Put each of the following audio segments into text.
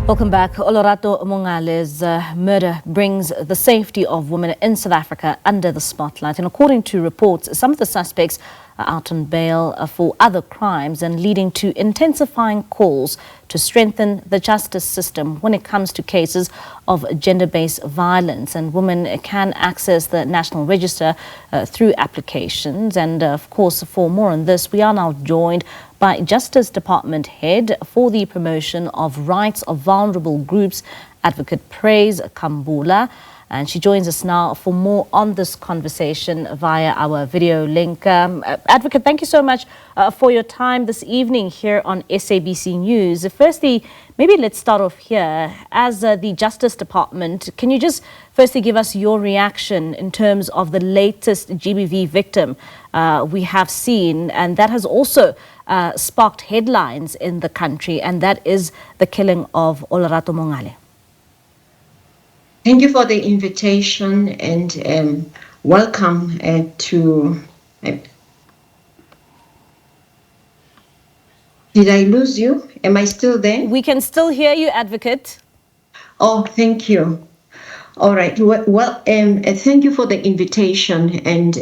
Welcome back. Olorato Mogale's murder brings the safety of women in South Africa under the spotlight. And according to reports, some of the suspects are out on bail for other crimes and leading to intensifying calls to strengthen the justice system when it comes to cases of gender-based violence. And women can access the National Register through applications. And of course, for more on this, we are now joined by Justice Department Head for the Promotion of Rights of Vulnerable Groups, Adv Praise Kambula. And she joins us now for more on this conversation via our video link. Advocate, thank you so much for your time this evening here on SABC News. Firstly, maybe let's start off here. As the Justice Department, can you just firstly give us your reaction in terms of the latest GBV victim we have seen, and that has also sparked headlines in the country, and that is the killing of Olorato Mogale? Thank you for the invitation and welcome to... Did I lose you? Am I still there? We can still hear you, Advocate. Oh, thank you. All right. Well, thank you for the invitation and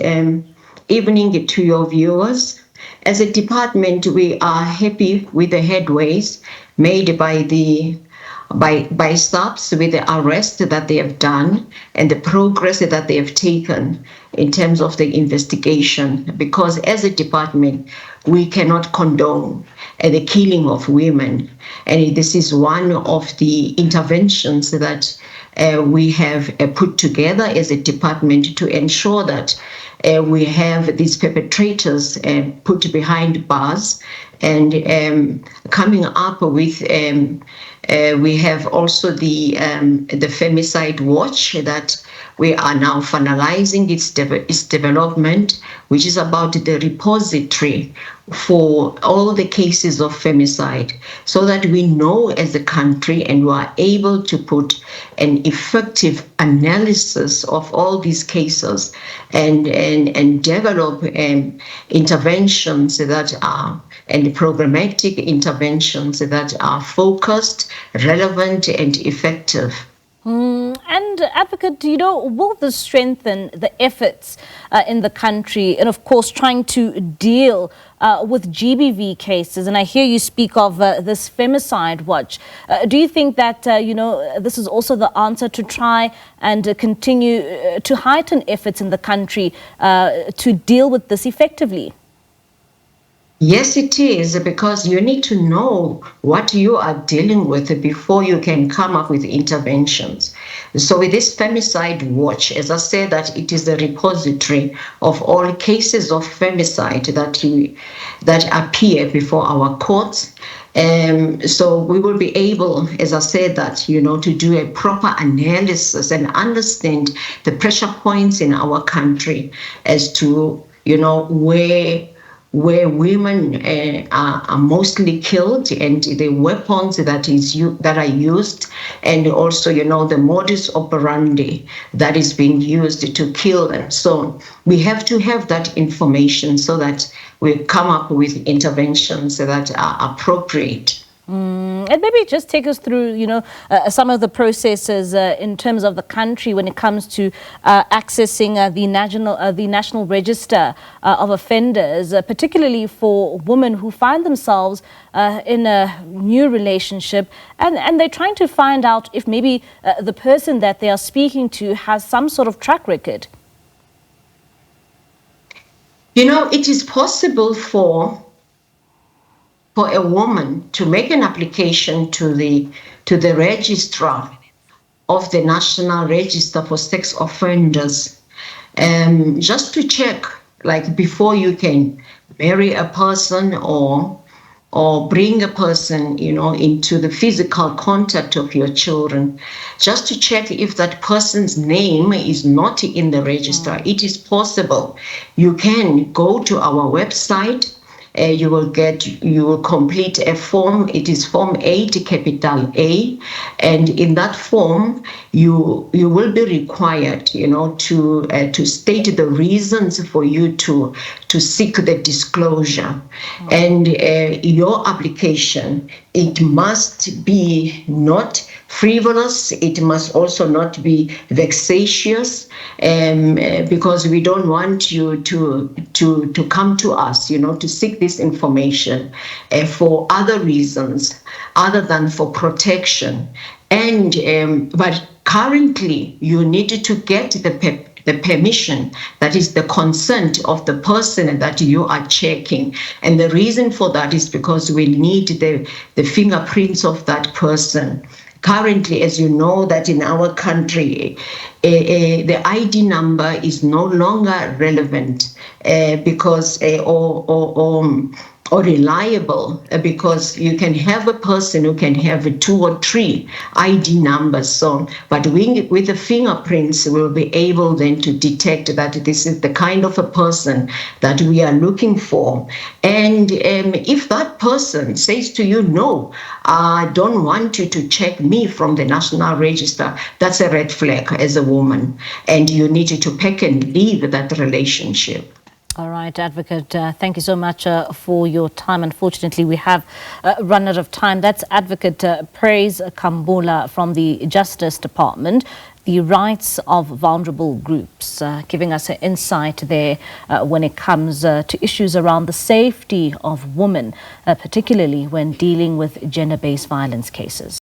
evening to your viewers. As a department, we are happy with the headways made by SABC with the arrest that they have done and the progress that they have taken in terms of the investigation, because as a department, we cannot condone the killing of women. And this is one of the interventions that we have put together as a department to ensure that we have these perpetrators put behind bars. And coming up with, we have also the femicide watch that we are now finalizing its development, which is about the repository for all the cases of femicide, so that we know as a country and we are able to put an effective analysis of all these cases and develop interventions that are and programmatic interventions that are focused, relevant, and effective. And Advocate, will this strengthen the efforts in the country and, of course, trying to deal with GBV cases? And I hear you speak of this femicide watch. Do you think that, this is also the answer to try and continue to heighten efforts in the country to deal with this effectively? Yes, it is, because you need to know what you are dealing with before you can come up with interventions. So with this femicide watch, as I said, that it is the repository of all cases of femicide that appear before our courts. So we will be able, as I said, that, to do a proper analysis and understand the pressure points in our country as to, where women are mostly killed and the weapons that are used, and also, the modus operandi that is being used to kill them. So we have to have that information so that we come up with interventions that are appropriate. And maybe just take us through, some of the processes in terms of the country when it comes to accessing the National Register of Offenders, particularly for women who find themselves in a new relationship and they're trying to find out if maybe the person that they are speaking to has some sort of track record. It is possible for a woman to make an application to the registrar of the National Register for Sex Offenders, just to check, like, before you can marry a person or bring a person, into the physical contact of your children, just to check if that person's name is not in the register. It is possible. You can go to our website you will complete a form. It is Form 8, capital A, and in that form, you will be required, to state the reasons for you to seek the disclosure, and your application, it must be not frivolous. It must also not be vexatious, because we don't want you to come to us, to seek this information for other reasons other than for protection. And but currently, you need to get the permission, that is the consent of the person that you are checking. And the reason for that is because we need the fingerprints of that person. Currently, as you know, that in our country, the ID number is no longer relevant because or reliable, because you can have a person who can have 2 or 3 ID numbers. So, but with the fingerprints, we'll be able then to detect that this is the kind of a person that we are looking for. And if that person says to you, no, I don't want you to check me from the National Register, that's a red flag as a woman, and you need to pack and leave that relationship. All right, Advocate, thank you so much for your time. Unfortunately, we have run out of time. That's Advocate Praise Kambula from the Justice Department, the rights of vulnerable groups, giving us an insight there when it comes to issues around the safety of women, particularly when dealing with gender-based violence cases.